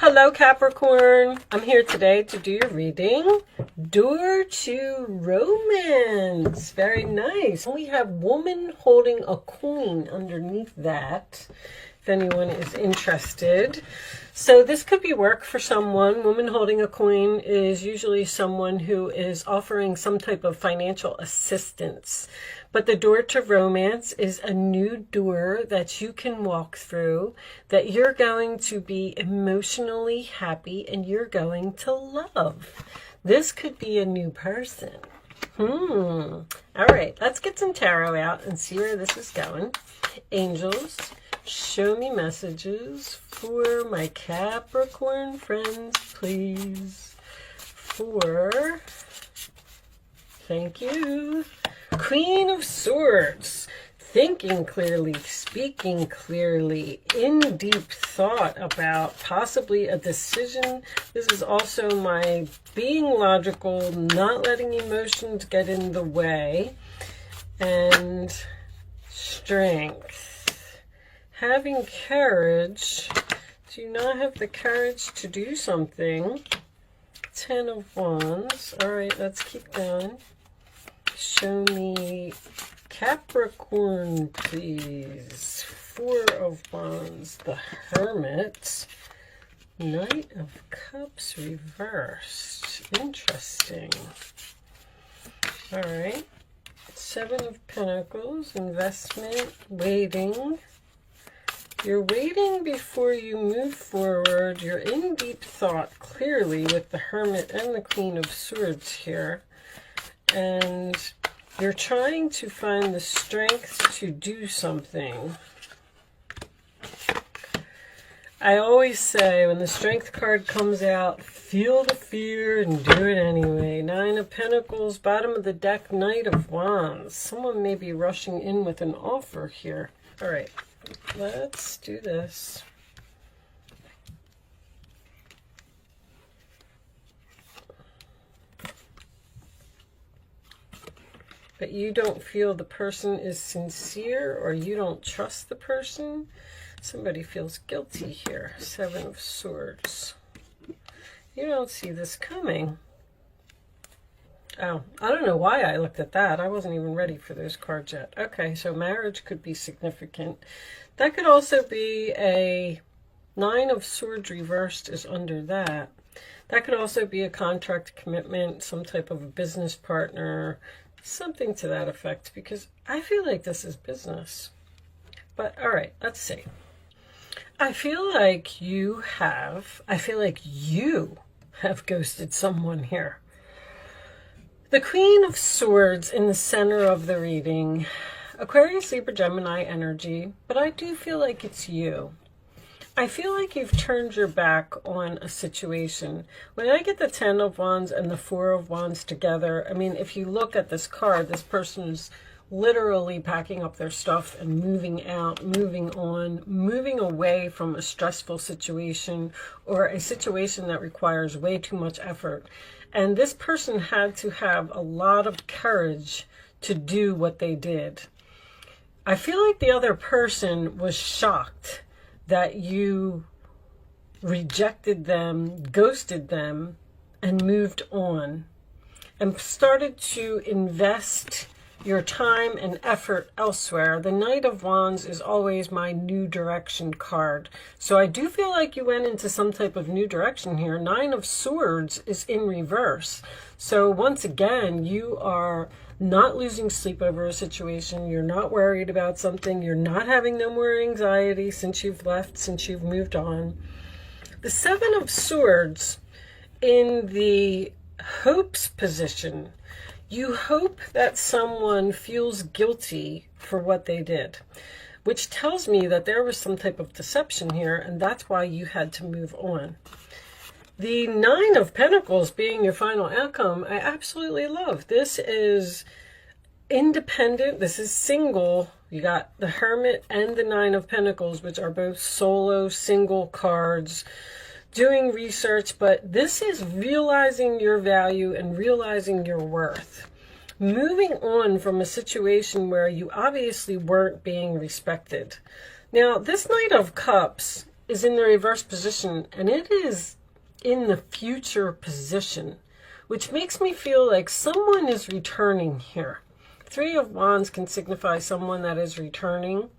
Hello Capricorn, I'm here today to do your reading. Door to Romance, very nice. We have woman holding a coin underneath that, if anyone is interested. So this could be work for someone. Woman holding a coin is usually someone who is offering some type of financial assistance. But the door to romance is a new door that you can walk through, that you're going to be emotionally happy and you're going to love. This could be a new person. All right, let's get some tarot out and see where this is going. Angels, show me messages for my Capricorn friends, please. Thank you. Queen of Swords, thinking clearly, speaking clearly, in deep thought about possibly a decision. This is also my being logical, not letting emotions get in the way, and strength. Having courage. Do you not have the courage to do something? 10 of Wands. All right, let's keep going. Show me Capricorn, please. 4 of Wands, the Hermit. Knight of Cups reversed. Interesting. All right. 7 of Pentacles, investment, waiting. You're waiting before you move forward. You're in deep thought, clearly, with the Hermit and the Queen of Swords here. And you're trying to find the strength to do something. I always say when the strength card comes out, feel the fear and do it anyway. 9 of Pentacles, bottom of the deck, Knight of Wands. Someone may be rushing in with an offer here. All right, let's do this. But you don't feel the person is sincere, or you don't trust the person. Somebody feels guilty here. 7 of Swords. You don't see this coming. Oh, I don't know why I looked at that. I wasn't even ready for those cards yet. Okay, so marriage could be significant. That could also be a 9 of Swords reversed is under that. That could also be a contract commitment, some type of a business partner, something to that effect, because I feel like this is business. But all right, let's see. I feel like you have ghosted someone here. The Queen of Swords in the center of the reading. Aquarius, Libra, Gemini energy, but I do feel like it's you. I feel like you've turned your back on a situation. When I get the 10 of Wands and the 4 of Wands together, I mean, if you look at this card, this person is literally packing up their stuff and moving out, moving on, moving away from a stressful situation or a situation that requires way too much effort. And this person had to have a lot of courage to do what they did. I feel like the other person was shocked that you rejected them, ghosted them, and moved on, and started to invest your time and effort elsewhere. The Knight of Wands is always my new direction card. So I do feel like you went into some type of new direction here. 9 of Swords is in reverse. So once again, you are not losing sleep over a situation. You're not worried about something. You're not having no more anxiety since you've left, since you've moved on. The 7 of Swords in the hopes position. You hope that someone feels guilty for what they did, which tells me that there was some type of deception here, and that's why you had to move on. The 9 of Pentacles being your final outcome, I absolutely love. This is independent. This is single. You got the Hermit and the 9 of Pentacles, which are both solo, single cards. Doing research, but this is realizing your value and realizing your worth. Moving on from a situation where you obviously weren't being respected. Now, this Knight of Cups is in the reverse position, and it is in the future position, which makes me feel like someone is returning here. Three of Wands can signify someone that is returning.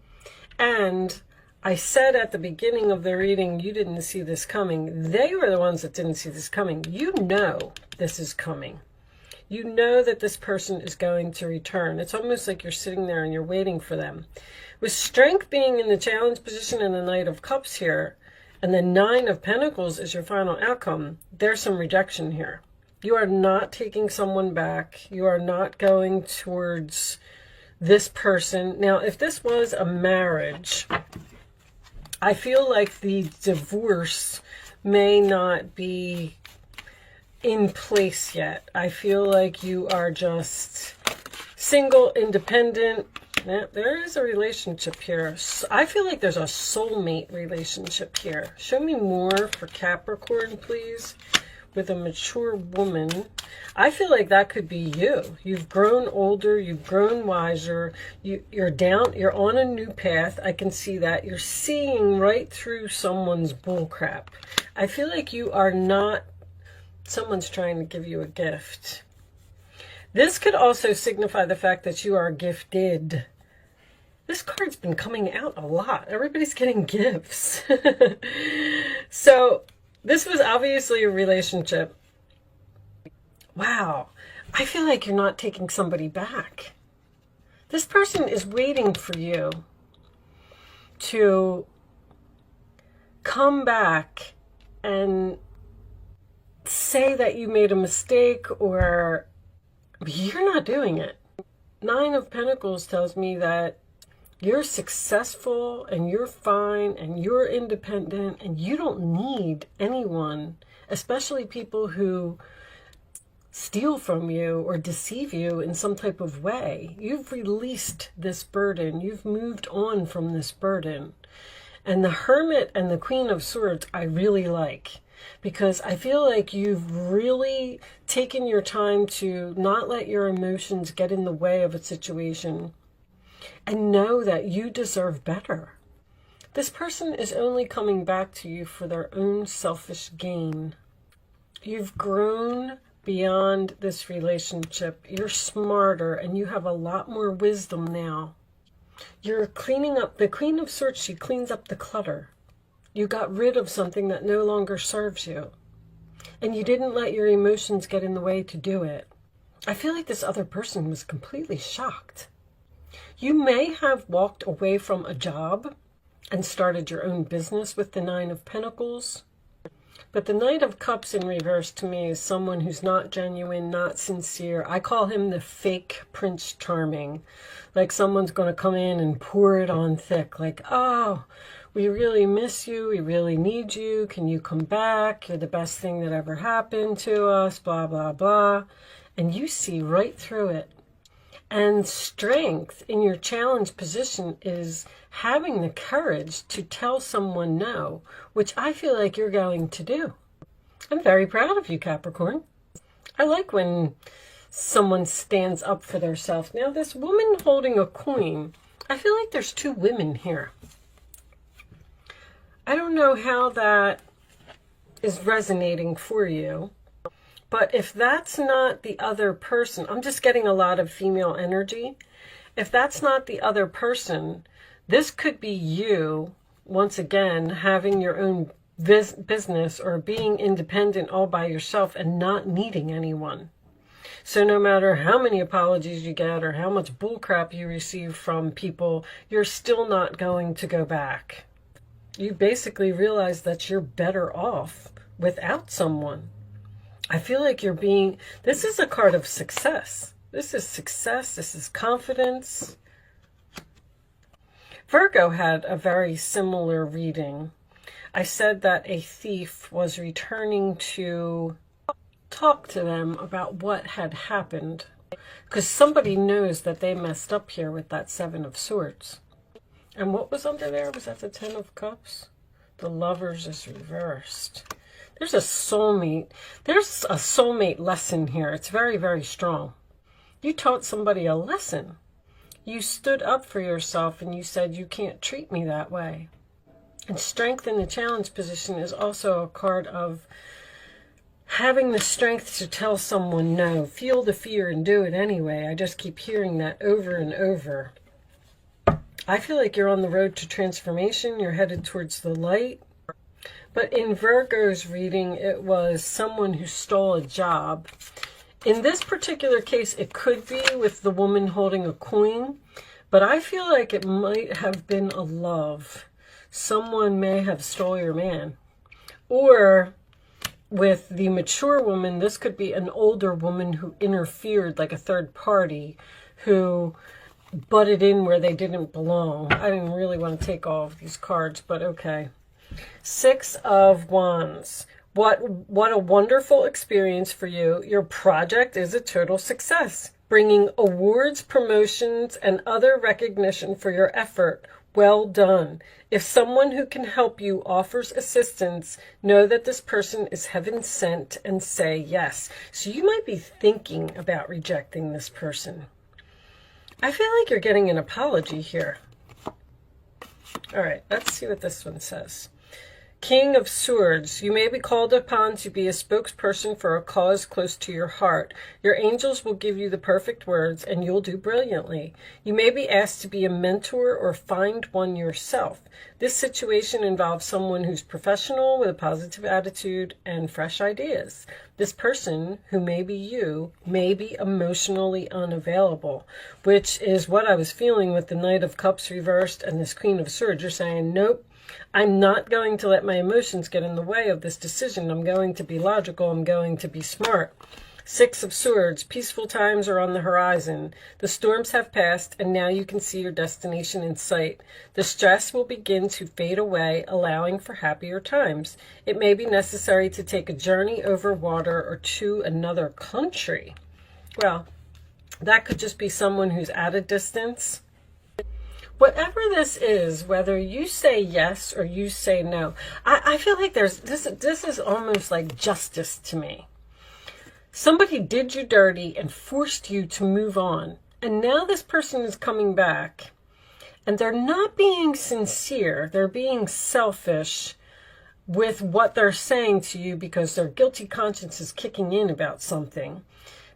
And I said at the beginning of the reading, you didn't see this coming. They were the ones that didn't see this coming. You know this is coming. You know that this person is going to return. It's almost like you're sitting there and you're waiting for them. With Strength being in the challenge position and the Knight of Cups here, and the Nine of Pentacles is your final outcome, there's some rejection here. You are not taking someone back. You are not going towards this person. Now, if this was a marriage, I feel like the divorce may not be in place yet. I feel like you are just single, independent. Now, there is a relationship here. I feel like there's a soulmate relationship here. Show me more for Capricorn, please. With a mature woman. I feel like that could be you. You've grown older, you've grown wiser, you're on a new path. I can see that. You're seeing right through someone's bullcrap. I feel like you are not, someone's trying to give you a gift. This could also signify the fact that you are gifted. This card's been coming out a lot. Everybody's getting gifts. So, this was obviously a relationship. Wow. I feel like you're not taking somebody back. This person is waiting for you to come back and say that you made a mistake, or you're not doing it. Nine of Pentacles tells me that you're successful and you're fine and you're independent and you don't need anyone, especially people who steal from you or deceive you in some type of way. You've released this burden. You've moved on from this burden. And the Hermit and the Queen of Swords I really like, because I feel like you've really taken your time to not let your emotions get in the way of a situation. And know that you deserve better. This person is only coming back to you for their own selfish gain. You've grown beyond this relationship. You're smarter and you have a lot more wisdom now. You're cleaning up. The Queen of Swords, she cleans up the clutter. You got rid of something that no longer serves you. And you didn't let your emotions get in the way to do it. I feel like this other person was completely shocked. You may have walked away from a job and started your own business with the Nine of Pentacles. But the Knight of Cups in reverse to me is someone who's not genuine, not sincere. I call him the fake Prince Charming. Like someone's going to come in and pour it on thick. Like, oh, we really miss you. We really need you. Can you come back? You're the best thing that ever happened to us. Blah, blah, blah. And you see right through it. And Strength in your challenge position is having the courage to tell someone no, which I feel like you're going to do. I'm very proud of you, Capricorn. I like when someone stands up for themselves. Now, this woman holding a coin, I feel like there's two women here. I don't know how that is resonating for you. But if that's not the other person, I'm just getting a lot of female energy. If that's not the other person, this could be you, once again, having your own business or being independent all by yourself and not needing anyone. So no matter how many apologies you get or how much bullcrap you receive from people, you're still not going to go back. You basically realize that you're better off without someone. I feel like you're being, this is a card of success. This is success. This is confidence. Virgo had a very similar reading. I said that a thief was returning to talk to them about what had happened. Because somebody knows that they messed up here with that Seven of Swords. And what was under there? Was that the Ten of Cups? The Lovers is reversed. There's a soulmate. There's a soulmate lesson here. It's very, very strong. You taught somebody a lesson. You stood up for yourself and you said, you can't treat me that way. And strength in the challenge position is also a card of having the strength to tell someone no. Feel the fear and do it anyway. I just keep hearing that over and over. I feel like you're on the road to transformation. You're headed towards the light. But in Virgo's reading, it was someone who stole a job. In this particular case, it could be with the woman holding a coin, but I feel like it might have been a love. Someone may have stole your man. Or with the mature woman, this could be an older woman who interfered, like a third party, who butted in where they didn't belong. I didn't really want to take all of these cards, but okay. Six of Wands. What a wonderful experience for you. Your project is a total success, bringing awards, promotions, and other recognition for your effort. Well done. If someone who can help you offers assistance, know that this person is heaven sent and say yes. So you might be thinking about rejecting this person. I feel like you're getting an apology here. All right, let's see what this one says. King of Swords, you may be called upon to be a spokesperson for a cause close to your heart. Your angels will give you the perfect words and you'll do brilliantly. You may be asked to be a mentor or find one yourself. This situation involves someone who's professional with a positive attitude and fresh ideas. This person, who may be you, may be emotionally unavailable, which is what I was feeling with the Knight of Cups reversed and this Queen of Swords. You're saying, nope. I'm not going to let my emotions get in the way of this decision. I'm going to be logical. I'm going to be smart. Six of Swords, peaceful times are on the horizon. The storms have passed, and now you can see your destination in sight. The stress will begin to fade away, allowing for happier times. It may be necessary to take a journey over water or to another country. Well, that could just be someone who's at a distance. Whatever this is, whether you say yes or you say no, I feel like this is almost like justice to me. Somebody did you dirty and forced you to move on. And now this person is coming back and they're not being sincere. They're being selfish with what they're saying to you because their guilty conscience is kicking in about something.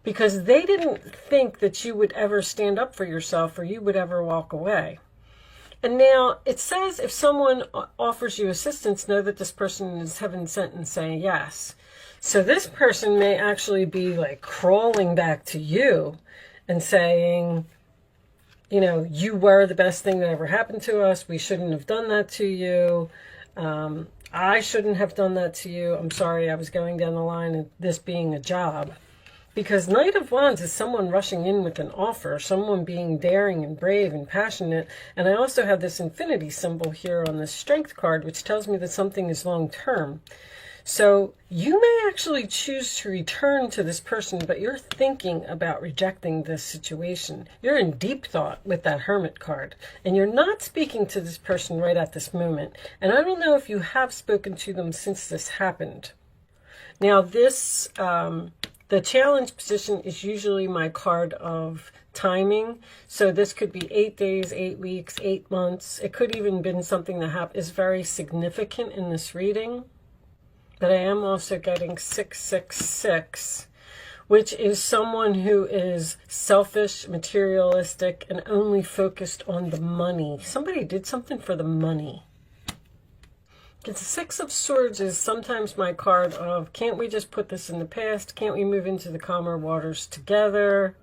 Because they didn't think that you would ever stand up for yourself or you would ever walk away. And now it says if someone offers you assistance, know that this person is heaven sent and saying yes. So this person may actually be like crawling back to you and saying, you know, you were the best thing that ever happened to us. We shouldn't have done that to you. I shouldn't have done that to you. I'm sorry, I was going down the line of this being a job. Because Knight of Wands is someone rushing in with an offer, someone being daring and brave and passionate. And I also have this infinity symbol here on the Strength card, which tells me that something is long-term. So you may actually choose to return to this person, but you're thinking about rejecting this situation. You're in deep thought with that Hermit card, and you're not speaking to this person right at this moment. And I don't know if you have spoken to them since this happened. Now this... the challenge position is usually my card of timing. So this could be 8 days, 8 weeks, 8 months. It could even been something that is very significant in this reading. But I am also getting 666, which is someone who is selfish, materialistic, and only focused on the money. Somebody did something for the money. The Six of Swords is sometimes my card of, can't we just put this in the past? Can't we move into the calmer waters together?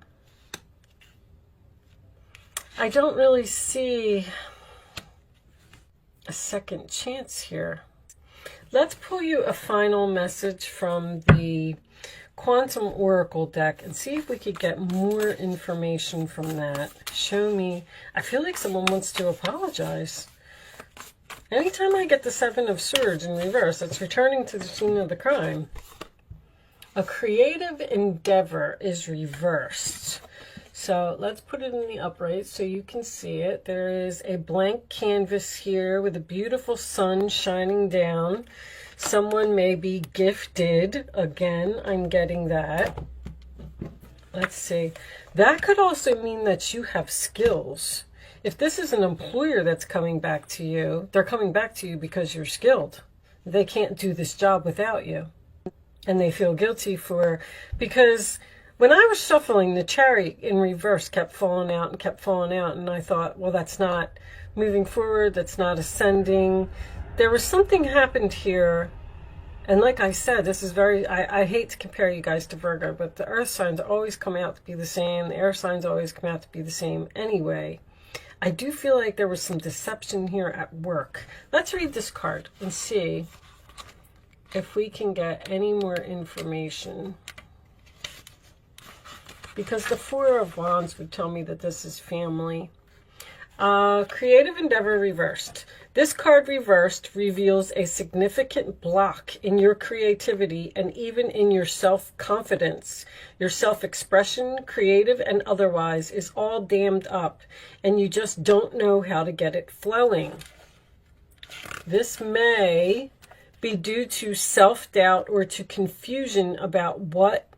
I don't really see a second chance here. Let's pull you a final message from the Quantum Oracle deck and see if we could get more information from that. Show me. I feel like someone wants to apologize. Anytime I get the Seven of Swords in reverse, it's returning to the scene of the crime. A creative endeavor is reversed. So let's put it in the upright so you can see it. There is a blank canvas here with a beautiful sun shining down. Someone may be gifted. Again, I'm getting that. Let's see. That could also mean that you have skills. if this is an employer that's coming back to you, they're coming back to you because you're skilled. They can't do this job without you. And they feel guilty because when I was shuffling, the Chariot in reverse kept falling out and kept falling out. And I thought, well, that's not moving forward. That's not ascending. There was something happened here. And like I said, this is I hate to compare you guys to Virgo, but the earth signs always come out to be the same. The air signs always come out to be the same anyway. I do feel like there was some deception here at work. Let's read this card and see if we can get any more information. Because the Four of Wands would tell me that this is family. Creative endeavor reversed. This card reversed reveals a significant block in your creativity and even in your self-confidence. Your self-expression, creative and otherwise, is all dammed up, and you just don't know how to get it flowing. This may be due to self-doubt or to confusion about what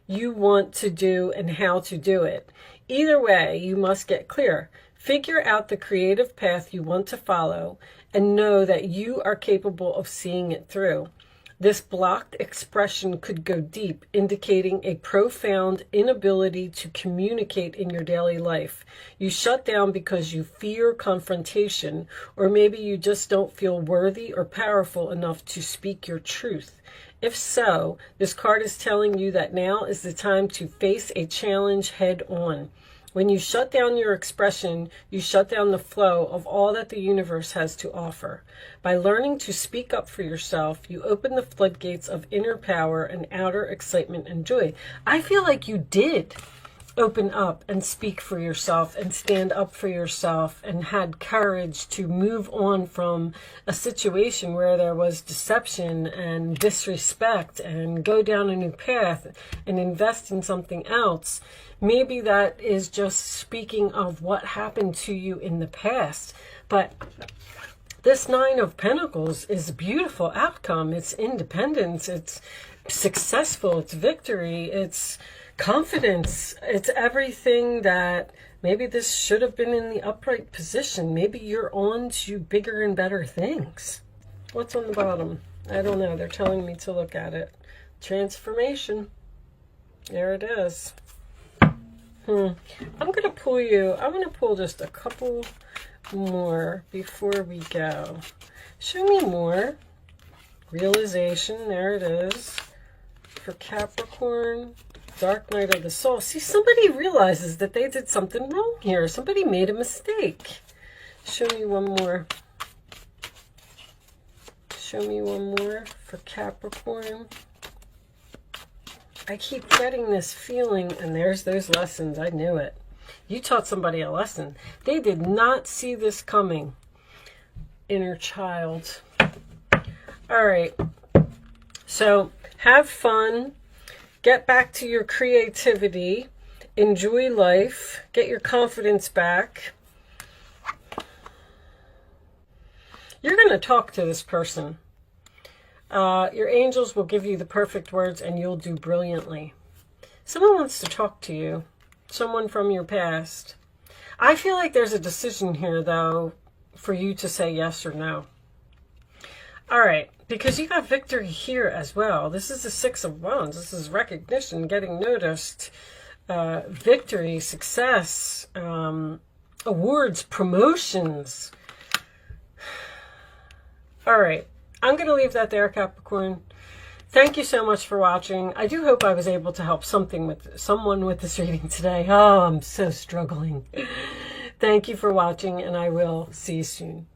you want to do and how to do it. Either way, you must get clear. Figure out the creative path you want to follow and know that you are capable of seeing it through. This blocked expression could go deep, indicating a profound inability to communicate in your daily life. You shut down because you fear confrontation, or maybe you just don't feel worthy or powerful enough to speak your truth. If so, this card is telling you that now is the time to face a challenge head on. When you shut down your expression, you shut down the flow of all that the universe has to offer. By learning to speak up for yourself, you open the floodgates of inner power and outer excitement and joy. I feel like you did open up and speak for yourself and stand up for yourself and had courage to move on from a situation where there was deception and disrespect and go down a new path and invest in something else. Maybe that is just speaking of what happened to you in the past, but this Nine of Pentacles is a beautiful outcome. It's independence, it's successful, it's victory, it's confidence, it's everything that maybe this should have been in the upright position. Maybe you're on to bigger and better things. What's on the bottom? I don't know. They're telling me to look at it. Transformation. There it is. I'm going to pull you. I'm going to pull just a couple more before we go. Show me more. Realization. There it is. For Capricorn. Dark night of the soul. See, somebody realizes that they did something wrong here. Somebody made a mistake. Show me one more. Show me one more for Capricorn. I keep getting this feeling, and there's those lessons. I knew it. You taught somebody a lesson. They did not see this coming. Inner child. All right. So have fun. Get back to your creativity. Enjoy life. Get your confidence back. You're going to talk to this person. Your angels will give you the perfect words and you'll do brilliantly. Someone wants to talk to you. Someone from your past. I feel like there's a decision here, though, for you to say yes or no. All right, because you got victory here as well. This is the Six of Wands. This is recognition, getting noticed, victory, success, awards, promotions. All right, I'm going to leave that there, Capricorn. Thank you so much for watching. I do hope I was able to help someone with this reading today. Oh, I'm so struggling. Thank you for watching, and I will see you soon.